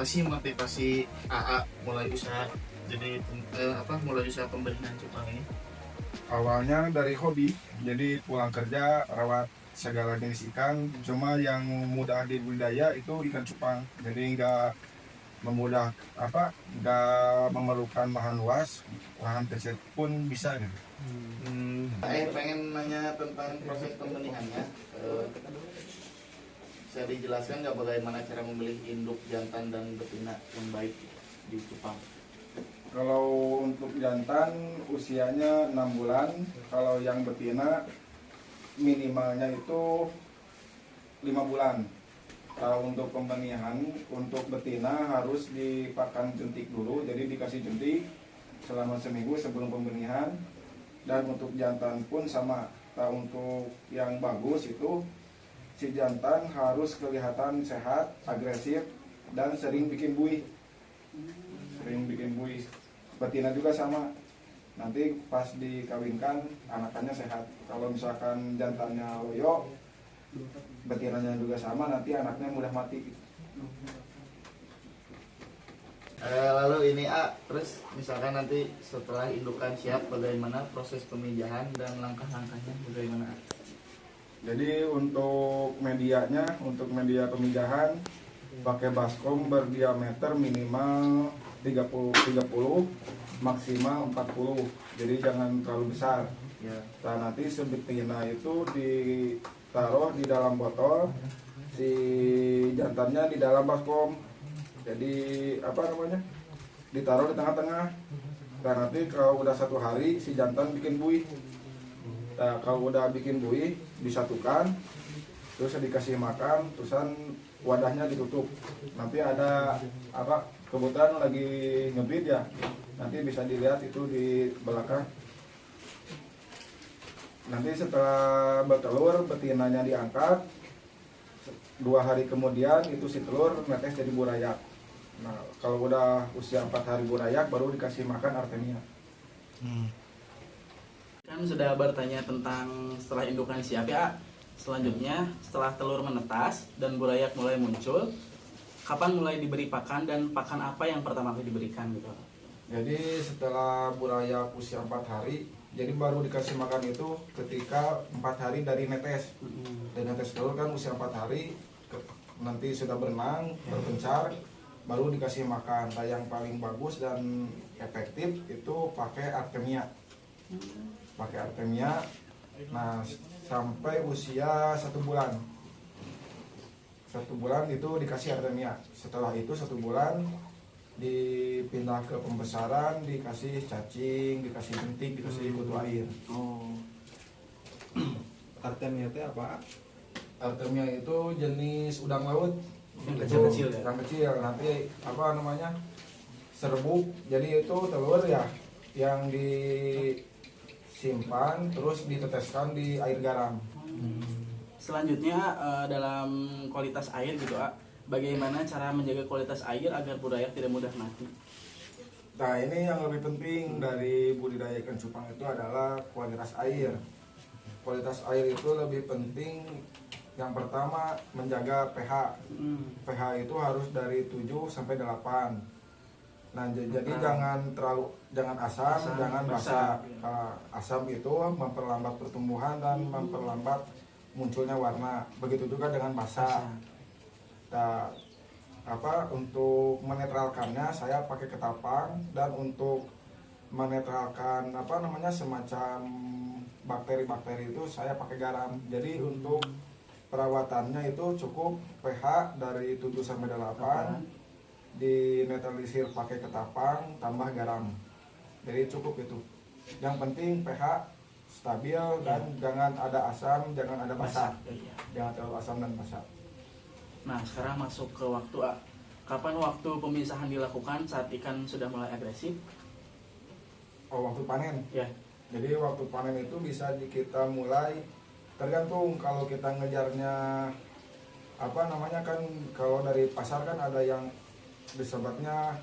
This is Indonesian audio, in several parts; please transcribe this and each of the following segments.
sih motivasi AA mulai usaha mulai usaha pembelian cupang ini? Awalnya dari hobi, jadi pulang kerja rawat segala jenis ikan. Cuma yang mudah dibudidaya itu ikan cupang. Jadi nggak memerlukan lahan luas, lahan kecil pun bisa gitu. Pengen nanya tentang proses pembenihannya. Bisa dijelaskan nggak bagaimana cara memilih induk, jantan, dan betina yang baik di cupang? Kalau untuk jantan usianya 6 bulan, kalau yang betina minimalnya itu 5 bulan. Kalau untuk pembenihan, untuk betina harus dipakan jentik dulu, jadi dikasih jentik selama seminggu sebelum pembenihan. Dan untuk jantan pun sama. Nah, untuk yang bagus itu si jantan harus kelihatan sehat, agresif, dan sering bikin buih. Betina juga sama. Nanti pas dikawinkan anakannya sehat. Kalau misalkan jantannya loyo, betinanya juga sama, nanti anaknya mudah mati. Lalu ini terus misalkan nanti setelah indukan siap, bagaimana proses pemijahan dan langkah-langkahnya bagaimana? Jadi untuk medianya, untuk media pemijahan pakai baskom berdiameter minimal 30 maksimal 40. Jadi jangan terlalu besar. Ya. Nah, nanti sebetina itu ditaruh di dalam botol, si jantannya di dalam baskom. Jadi ditaruh di tengah-tengah. Dan nanti kalau udah 1 hari si jantan bikin buih. Nah, kalau udah bikin buih disatukan, terus dikasih makan, terusan wadahnya ditutup. Nanti ada kebetulan lagi ngebit ya, nanti bisa dilihat itu di belakang. Nanti setelah bertelur, betinanya diangkat, 2 hari kemudian itu si telur netes jadi burayak. Nah, kalau udah usia 4 hari burayak baru dikasih makan artemia. Kan sudah bertanya tentang setelah indukan siap ya. Selanjutnya setelah telur menetas dan burayak mulai muncul, kapan mulai diberi pakan dan pakan apa yang pertama kali diberikan gitu? Jadi setelah burayak usia 4 hari, jadi baru dikasih makan itu ketika 4 hari dari netes. Dan netes telur kan usia 4 hari, nanti sudah berenang, berpencar, baru dikasih makan. Nah, yang paling bagus dan efektif itu pakai artemia. Nah, sampai usia 1 bulan. 1 bulan itu dikasih artemia. Setelah itu 1 bulan dipindah ke pembesaran, dikasih cacing, dikasih jentik, dikasih kutu air. Artemia itu apa? Artemia itu jenis udang laut Yang kecil-kecil ya? Yang kecil, nanti serbuk. Jadi itu telur ya yang disimpan terus diteteskan di air garam. Selanjutnya dalam kualitas air gitu, bagaimana cara menjaga kualitas air agar burayak tidak mudah mati? Nah, ini yang lebih penting dari budidaya ikan cupang itu adalah kualitas air. Kualitas air itu lebih penting. Yang pertama menjaga pH. pH itu harus dari 7 sampai 8. Nah, jadi jangan asam, jangan basah. Asam itu memperlambat pertumbuhan dan memperlambat munculnya warna. Begitu juga dengan basah. Nah, untuk menetralkannya saya pakai ketapang, dan untuk menetralkan semacam bakteri-bakteri itu saya pakai garam. Jadi untuk perawatannya itu cukup pH dari 7 sampai 8, dinetralisir pakai ketapang tambah garam. Jadi cukup itu. Yang penting pH stabil dan jangan ada asam, jangan ada basah. Jangan terlalu asam dan basah. Nah, sekarang masuk ke waktu kapan waktu pemisahan dilakukan saat ikan sudah mulai agresif? Waktu panen. Ya. Jadi waktu panen itu bisa kita mulai, tergantung kalau kita ngejarnya kan kalau dari pasar kan ada yang disebutnya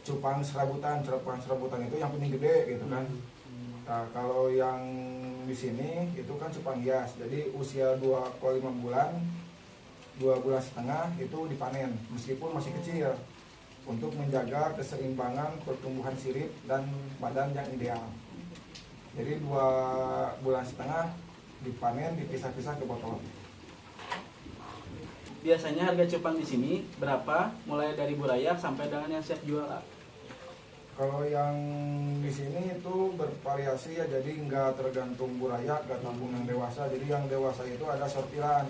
cupang serabutan itu yang paling gede gitu kan. Nah, kalau yang di sini itu kan cupang hias. Jadi usia 2,5 bulan 2,5 bulan itu dipanen meskipun masih kecil untuk menjaga keseimbangan pertumbuhan sirip dan badan yang ideal. Jadi 2,5 bulan dipanen, dipisah-pisah ke botol. Biasanya harga cupang di sini berapa? Mulai dari burayak sampai dengan yang siap jual. Kalau yang di sini itu bervariasi ya, jadi nggak tergantung burayak, nggak tergantung yang dewasa. Jadi yang dewasa itu ada sortiran.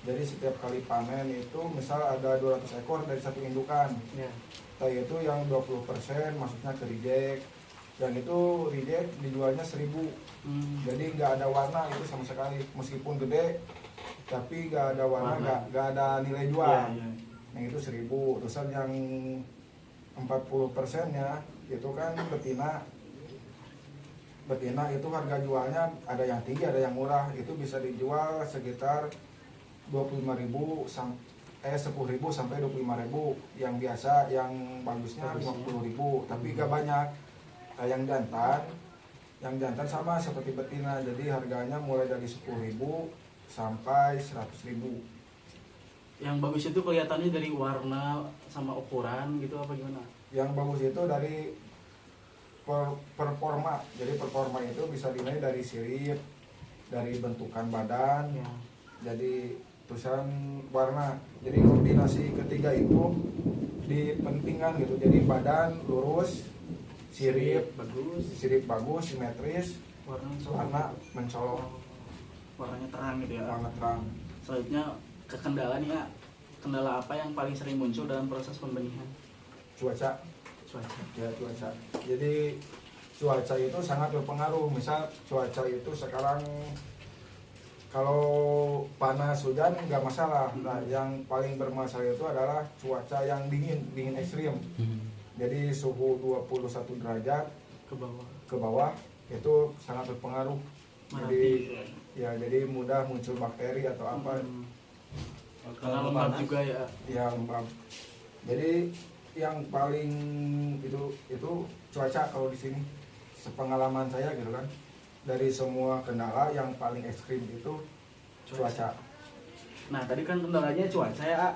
Jadi setiap kali panen itu misal ada 200 ekor dari satu indukan. Ya. Nah, itu yang 20% masuknya ke reject. Yang itu reject dijualnya 1.000. Jadi nggak ada warna itu sama sekali, meskipun gede tapi nggak ada warna, nggak ada nilai jual. Ya, ya. Yang itu 1.000. Terus yang 40%-nya itu kan betina. Betina itu harga jualnya ada yang tinggi, ada yang murah. Itu bisa dijual sekitar 25.000 10.000 sampai 25.000. Yang biasa, yang bagusnya 50.000, tapi gak banyak. Nah, yang jantan sama seperti betina, jadi harganya mulai dari 10.000 sampai 100.000. Yang bagus itu kelihatannya dari warna sama ukuran gitu apa gimana? Yang bagus itu dari performa. Jadi performa itu bisa dinilai dari sirip, dari bentukan badan, Ya. jadi terusan warna. Jadi kombinasi ketiga itu dipentingkan gitu. Jadi badan lurus, sirip bagus, simetris, warna mencolok, warnanya terang gitu ya. warna terang. Selanjutnya ke kendala nih ya. Kendala apa yang paling sering muncul dalam proses pembenihan? Cuaca. Cuaca. Cuaca. Jadi cuaca itu sangat berpengaruh. Misal cuaca itu sekarang kalau panas hujan nggak masalah. Nah, yang paling bermasalah itu adalah cuaca yang dingin ekstrim. Jadi suhu 21 derajat Ke bawah. ke bawah itu sangat berpengaruh. Jadi jadi mudah muncul bakteri atau apa. Karena lembab juga ya. Ya lembab. Jadi yang paling itu cuaca kalau di sini. Sepengalaman saya gitu kan. Dari semua kendala yang paling ekstrim itu cuaca. Nah tadi kan kendalanya cuaca ya.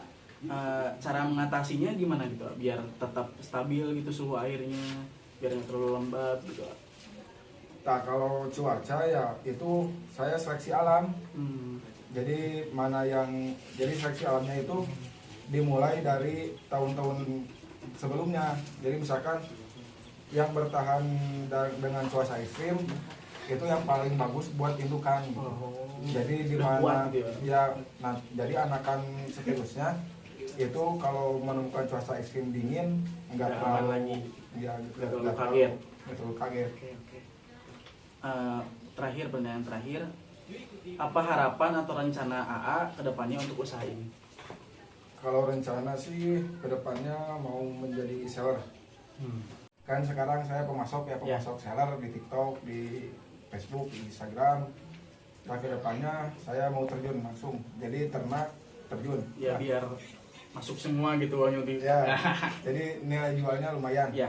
Cara mengatasinya gimana gitu biar tetap stabil gitu suhu airnya, biar nggak terlalu lembab gitu. Nah kalau cuaca ya itu saya seleksi alam. Jadi jadi seleksi alamnya itu dimulai dari tahun-tahun sebelumnya. Jadi misalkan yang bertahan dengan cuaca ekstrim itu yang paling bagus buat indukan. Jadi di mana gitu jadi anakan seterusnya itu kalau menemukan cuaca ekstrim dingin nggak terlalu lagi. Ya, Nggak terlalu kaget. Nggak terlalu kaget. Oke. Terakhir, pertanyaan terakhir, apa harapan atau rencana AA kedepannya untuk usaha ini? Kalau rencana sih kedepannya mau menjadi seller. Kan sekarang saya pemasok seller di TikTok, di Facebook, di Instagram. Nah kedepannya saya mau terjun langsung, jadi ternak terjun. Ya Nah, biar masuk semua gitu Bang Yuti. ya, jadi nilai jualnya lumayan. Ya.